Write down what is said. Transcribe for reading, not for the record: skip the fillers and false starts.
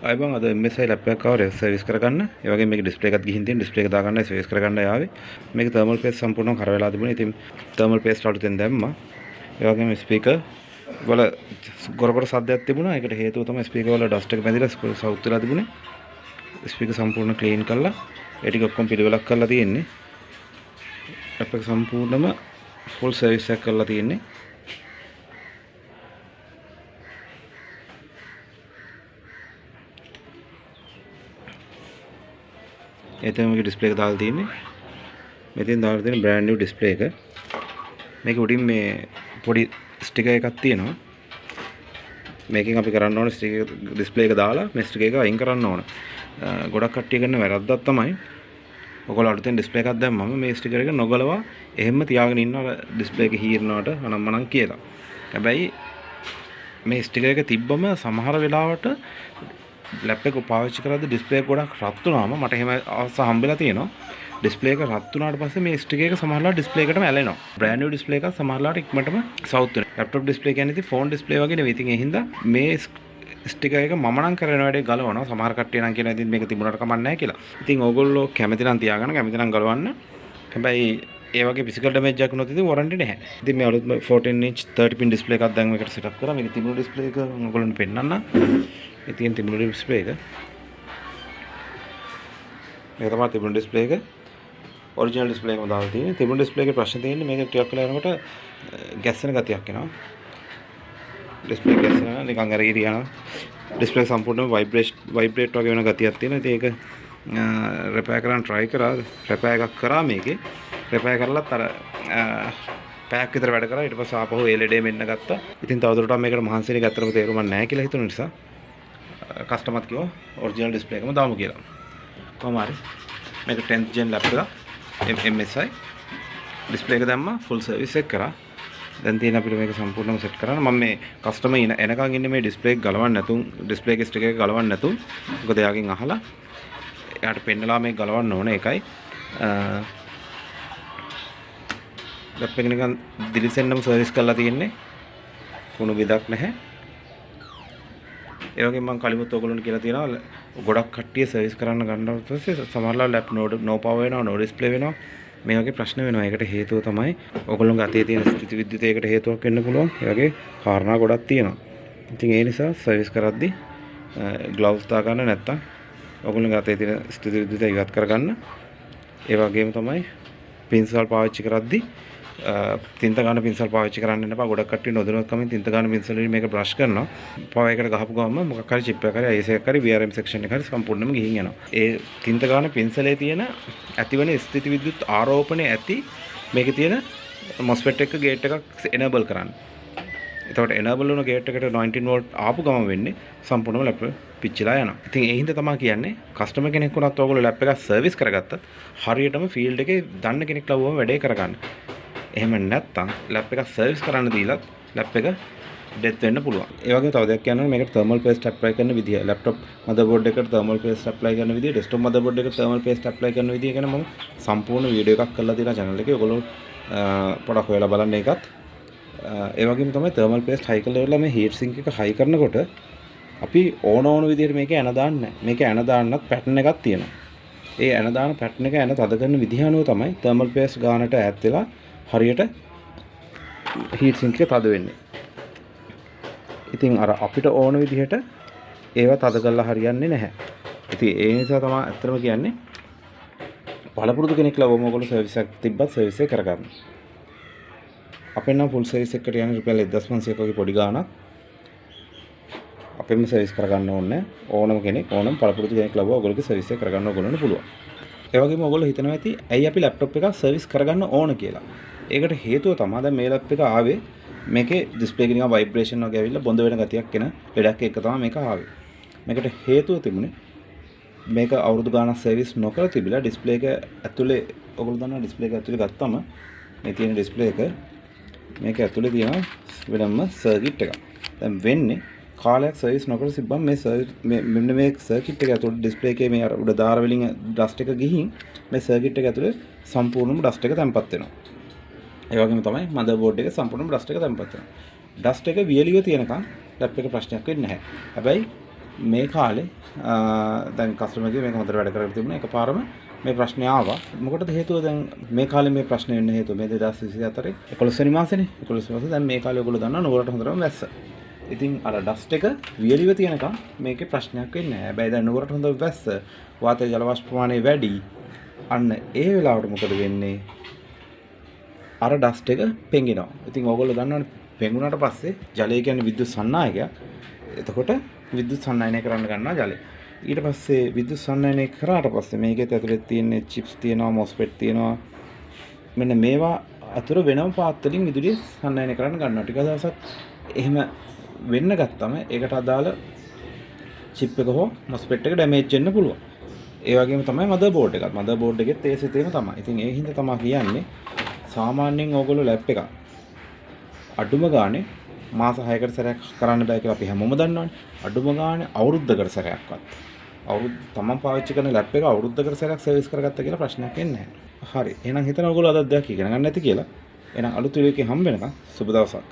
අයිබං අද MSI lap එකක් ආව සර්විස් කරගන්න. ඒ වගේම මේකේ ඩිස්ප්ලේ එකක් ගිහින් තියෙන ඩිස්ප්ලේ එක දාගන්නයි සර්විස් කරගන්න ආවේ. මේකේ තර්මල් පේස් සම්පූර්ණයෙන් කර වෙලා තිබුණේ. ඉතින් තර්මල් පේස් අලුතෙන් දැම්මා. ඒ වගේම ස්පීකර් වල ගොරගොර සද්දයක් තිබුණා. ඒකට හේතුව තමයි ස්පීකර් වල ඩස්ට් එක බැඳිලා සවුත් වෙලා තිබුණේ. ස්පීකර් සම්පූර්ණ ක්ලීන් කරලා ඒ ටික ඔක්කොම පිළිවෙලක් කරලා තියෙන්නේ. ලැප් එක සම්පූර්ණයෙන්ම ෆුල් සර්විස් එකක් කරලා තියෙන්නේ. ඒ තමයි මේකේ ඩිස්ප්ලේ එක දාලා තියෙන්නේ. මෙතෙන් දාලා තියෙන බ්‍රෑන්ඩ් නිව් ඩිස්ප්ලේ එක. මේක උඩින් මේ පොඩි ස්ටිකර් එකක් තියෙනවා. මේකෙන් අපි කරන්න ඕනේ ස්ටිකර් ඩිස්ප්ලේ එක දාලා මේ ස්ටිකර් එක අයින් කරන්න ඕන. ගොඩක් කට්ටිය කරන වැරද්දක් තමයි ඔයගොල්ලෝ අලුතෙන් ඩිස්ප්ලේ එකක් දැම්මම මේ ස්ටිකර් එක නොගලවා එහෙම්ම තියාගෙන ඉන්නවා ඩිස්ප්ලේ එක හීරනවට අනම්මනම් කියලා. හැබැයි මේ ස්ටිකර් එක තිබ්බම සමහර වෙලාවට ලැප් එක පාවිච්චි කරද්දී ඩිස්ප්ලේ එක ගොඩක් රත් වුණාම මට එහෙම අවස්ථා හම්බෙලා තියෙනවා. ඩිස්ප්ලේ එක රත් වුණාට පස්සේ මේ ස්ටිකර් එක සමහරවිට ඩිස්ප්ලේ එකටම ඇලෙනවා. බ්‍රෑන්ඩ් නිව් ඩිස්ප්ලේ එකක් සමහරවිට ඉක්මනටම සවුත් වෙනවා. ලැප්ටොප් ඩිස්ප්ලේ කියන්නේ ඉතින් ෆෝන් ඩිස්ප්ලේ වගේ නෙවෙයි. ඉතින් ඒ හින්දා මේ ස්ටිකර් එක මම නම් කරන වැඩේ ගලවනවා. සමහර කට්ටිය නම් කියනවා ඉතින් මේක තිබුණාට කමක් නැහැ කියලා. ඉතින් ඕගොල්ලෝ කැමති නම් තියාගන්න, කැමති නම් ගලවන්න. හැබැයි ඒ වගේ ෆිසිකල් ඩැමේජ් එකක් වුණොත් ඉතින් වොරන්ටි නැහැ. ඉතින් මේ අලුත් 14 inch 30 pin ඩිස්ප්ලේ එකක් දැන් මේකට සෙටප් කරා. මේක තිබුණු ඩිස්ප්ලේ එක ඕගොල්ලන්ට පෙන්නන්න. මේ තියෙන තිබුණු ඩිස්ප්ලේ එක. මේක තමයි තිබුණු ඩිස්ප්ලේ එක. ඔරිජිනල් ඩිස්ප්ලේ එකම දාලා තියෙන්නේ. තිබුණු ඩිස්ප්ලේ එකේ ප්‍රශ්නේ තියෙන්නේ මේක ටිකක් වෙලා යනකොට ගැස්සෙන ගතියක් එනවා. ඩිස්ප්ලේ ගැස්සෙනවා නිකන් අර ඉරි යනවා. ඩිස්ප්ලේ සම්පූර්ණයෙන්ම වයිබ්‍රේට් වගේ වෙන ගතියක් තියෙනවා. ඉතින් ඒක රිපෙයාර් කරන්න try කරා. රිපෙයාර් එකක් කරා මේකේ. රිපෙයාර් කරලත් අර පැයක් විතර වැඩ කරා. ඊට පස්සේ ආපහු LED මෙන්න ගත්තා. ඉතින් තවදුරටත් මේකට මහන්සි වෙන්න ගත්තම තේරුමක් නැහැ කියලා හිතුන නිසා කස්ටමර්ත් කිව්වා ඔරිජිනල් ඩිස්ප්ලේ එකම දාමු කියලා. කොහොම හරි මේක 10th gen ලැප් එකක් MSI ඩිස්ප්ලේ එක දැම්මා ෆුල් සර්විස් එක කරා. දැන් තියෙන අපිට මේක සම්පූර්ණයෙන්ම සෙට් කරන්න. මම මේ කස්ටමර් එනකන් ඉන්නේ මේ ඩිස්ප්ලේ එක ගලවන්න නැතුම් ඩිස්ප්ලේ එකේ ස්ටිකර් එක ගලවන්න නැතුම්. මොකද එයාගෙන් අහලා එයාට පෙන්නලා මේක ගලවන්න ඕනේ. ඒකයි ලැප් එක නිකන් දිලිසෙන්නම සර්විස් කරලා තියෙන්නේ. කුණු බිදක් නැහැ. ඒ වගේම මම කලිමුත් ඔයගොල්ලන්ට කියලා තියෙනවා ගොඩක් කට්ටිය සර්විස් කරන්න ගන්නවට පස්සේ සමහරවල් ලැප් නෝ පවර් වෙනවා, නෝ ඩිස්ප්ලේ වෙනවා. මේ වගේ ප්‍රශ්න වෙනවා. ඒකට හේතුව තමයි ඔයගොල්ලෝගේ අතේ තියෙන ස්ථිති විද්‍යුතයකට හේතුවක් වෙන්න පුළුවන්. ඒ වගේ කාරණා ගොඩක් තියෙනවා. ඉතින් ඒ නිසා සර්විස් කරද්දී ග්ලව්ස් දා ගන්න නැත්තම් ඔයගොල්ලෝගේ අතේ තියෙන ස්ථිති විද්‍යුතය ඉවත් කරගන්න. ඒ වගේම තමයි පින්සල් පාවිච්චි කරද්දී තින්ත ගන්න පින්සල් පාවිච්චි කරන්න එපා. ගොඩක් කට්ටිය නොදැනුවත් කමින් තින්ත ගන්න පින්සල් වලින් මේක බ්‍රෂ් කරනවා. පවර් එකට ගහපු ගමන් මොකක් හරි චිප් එකක් හරි IC එකක් හරි VRM සෙක්ෂන් එක හරි සම්පූර්ණයෙන්ම ගිහින් යනවා. ඒ තින්ත ගන්න පින්සලේ තියෙන ඇතිවන ස්ථිති විද්‍යුත් ආරෝපණය ඇති මේකේ තියෙන MOSFET එක ගේට් එකක් enable කරන්න. එතකොට enable වුණ ගේට් එකට 19 volt ආපු ගමන් වෙන්නේ සම්පූර්ණයෙන්ම ලැප් පිච්චිලා යනවා. ඉතින් ඒ හින්දා තමයි කියන්නේ කස්ටමර් කෙනෙක් වුණත් ඔයගොල්ලෝ ලැප් එකක් සර්විස් කරගත්තත් හරියටම ෆීල්ඩ් එකේ දන්න කෙනෙක් ලව්වම වැඩේ කරගන්න. එහෙම නැත්නම් ලැප් එකක් සර්විස් කරන්න දීලත් ලැප් එක ඩෙත් වෙන්න පුළුවන්. ඒ වගේම තව දෙයක් කියනවා මේකට තර්මල් පේස්ට් ඇප්ලයි කරන විදිය. ලැප්ටොප් මදර්බෝඩ් එකට තර්මල් පේස්ට් ඇප්ලයි කරන විදිය, ඩෙස්ක්ටොප් මදර්බෝඩ් එකට තර්මල් පේස්ට් ඇප්ලයි කරන විදිය ගැන මම සම්පූර්ණ වීඩියෝ එකක් කරලා තියෙනවා channel එකේ. ඔයගොල්ලෝ පොඩක් හොයලා බලන්න ඒකත්. ඒ වගේම තමයි තර්මල් පේස්ට් හයි කරලා ඉවරලා මේ හීට් සින්ක් එක හයි කරනකොට අපි ඕන විදියට මේක එන දාන්නේ නැහැ. මේක එන දාන්නත් පැටර්න් එකක් තියෙනවා. ඒ එන දාන පැටර්න් එක එන තද කරන විදිහ අනුව තමයි තර්මල් පේස්ට් ගානට ඈත් වෙලා හරියට හීට් සින්ක් එක තද වෙන්නේ. ඉතින් අර අපිට ඕන විදිහට ඒව තද කරලා හරියන්නේ නැහැ. ඉතින් ඒ නිසා තමයි අත්‍තරම කියන්නේ පළපුරුදු කෙනෙක් ලවම ඔයගොල්ලෝ සර්විස් එකක් තිබ්බත් සර්විස් එක කරගන්න. අපෙන් නම් ෆුල් සර්විස් එකකට යන රුපියල් 1500ක වගේ පොඩි ගාණක් අපෙන්ම සර්විස් කරගන්න ඕනේ. ඕනම කෙනෙක් ඕනම පළපුරුදු කෙනෙක් ලවුවා ඔයගොල්ලෝගේ සර්විස් එක කරගන්න ඔයගොල්ලන්ට පුළුවන්. ඒ වගේම ඔයගොල්ලෝ හිතනවා ඇති ඇයි අපි ලැප්ටොප් එකක් සර්විස් කරගන්න ඕන කියලා. ඒකට හේතුව තමයි දැන් මේ ලැප් එක ආවේ මේකේ ඩිස්ප්ලේ එක නිකන් ভাইබ්‍රේෂන් වගේ ඇවිල්ලා බොඳ වෙන ගතියක් එන ලෙඩක් එක තමයි මේක ආවේ. මේකට හේතුව තිබුණේ මේක අවුරුදු ගාණක් සර්විස් නොකර තිබිලා ඩිස්ප්ලේ එක ඇතුලේ ඔයගොල්ලෝ දන්නවා ඩිස්ප්ලේ එක ඇතුලේ ගත්තම මේ තියෙන ඩිස්ප්ලේ එක මේක ඇතුලේ තියෙන වෙනම සර්කිට් එකක්. දැන් වෙන්නේ කාලයක් සර්විස් නොකර තිබ්බම මේ මෙන්න මේ සර්කිට් එක ඇතුලේ ඩිස්ප්ලේ එකේ මේ අර උඩ දාර වලින් ඩස්ට් එක ගිහින් මේ සර්කිට් එක ඇතුලේ සම්පූර්ණයෙන්ම ඩස්ට් එක තැම්පත් වෙනවා. ඒ වගේම තමයි මදර්බෝඩ් එක සම්පූර්ණයෙන්ම ඩස්ට් එක තැම්පත් වෙනවා. ඩස්ට් එක වියලිව තියෙනකන් ලැප් එක ප්‍රශ්නයක් වෙන්නේ නැහැ. හැබැයි මේ කාලේ දැන් කස්ටමර් කෙනෙක් මේක හොඳට වැඩ කරගෙන තිබුණා. එකපාරම මේ ප්‍රශ්නේ ආවා. මොකටද හේතුව දැන් මේ කාලේ මේ ප්‍රශ්නේ වෙන්න හේතුව මේ 2024 11 වෙනි මාසෙනේ. 11 වෙනි මාසේ දැන් මේ කාලේ ඔයගොල්ලෝ දන්නවා නුවරට හොඳටම වැස්ස. ඉතින් අර ඩස්ට් එක වියලිව තියෙනකම් මේකේ ප්‍රශ්නයක් වෙන්නේ නැහැ. හැබැයි දැන් නුවරට හොඳ වැස්ස, වාතය ජල වාෂ්ප ප්‍රමාණය වැඩි. අන්න ඒ වෙලාවට මොකද වෙන්නේ? අර ඩස්ට් එක පෙඟෙනවා. ඉතින් ඕගොල්ලෝ දන්නවනේ පෙඟුණාට පස්සේ ජලය කියන්නේ විද්‍යුත් සන්නායකයක්. එතකොට විද්‍යුත් සන්නායනය කරන්න ගන්නවා ජලය. ඊට පස්සේ විද්‍යුත් සන්නායනය කරාට පස්සේ මේකෙත් ඇතුලේ තියෙන චිප්ස් තියෙනවා, මොස්ෆෙට් තියෙනවා. මෙන්න මේවා අතුර වෙනම පාත් වලින් විදුලිය සන්නායනය කරන්න ගන්නවා. ටික දවසක් එහෙම වෙන්න ගත්තම ඒකට අදාළ චිප් එක හෝ මොස්ෆෙට් එක ඩැමේජ් වෙන්න පුළුවන්. ඒ වගේම තමයි මදර් බෝඩ් එකත්. මදර් බෝඩ් එකෙත් ඒ සිතේම තමයි. ඉතින් ඒ හින්දා තමයි කියන්නේ සාමාන්‍යයෙන් ඕගොල්ලෝ ලැබ් එක අඩුම ගානේ මාස 6කට සැරයක් කරන්න බෑ කියලා අපි හැමෝම දන්නවනේ. අඩුම ගානේ අවුරුද්දකට සැරයක්වත්. තමන් පාවිච්චි කරන ලැබ් එක අවුරුද්දකට සැරයක් සර්විස් කරගත්තා කියලා ප්‍රශ්නයක් එන්නේ නැහැ. හරි. එහෙනම් හිතන ඕගොල්ලෝ අද දෙයක් ඉගෙන ගන්න නැති කියලා. එහෙනම් අලුත් වීඩියෝ එකකින් හම්බ වෙනකම් සුබ දවසක්.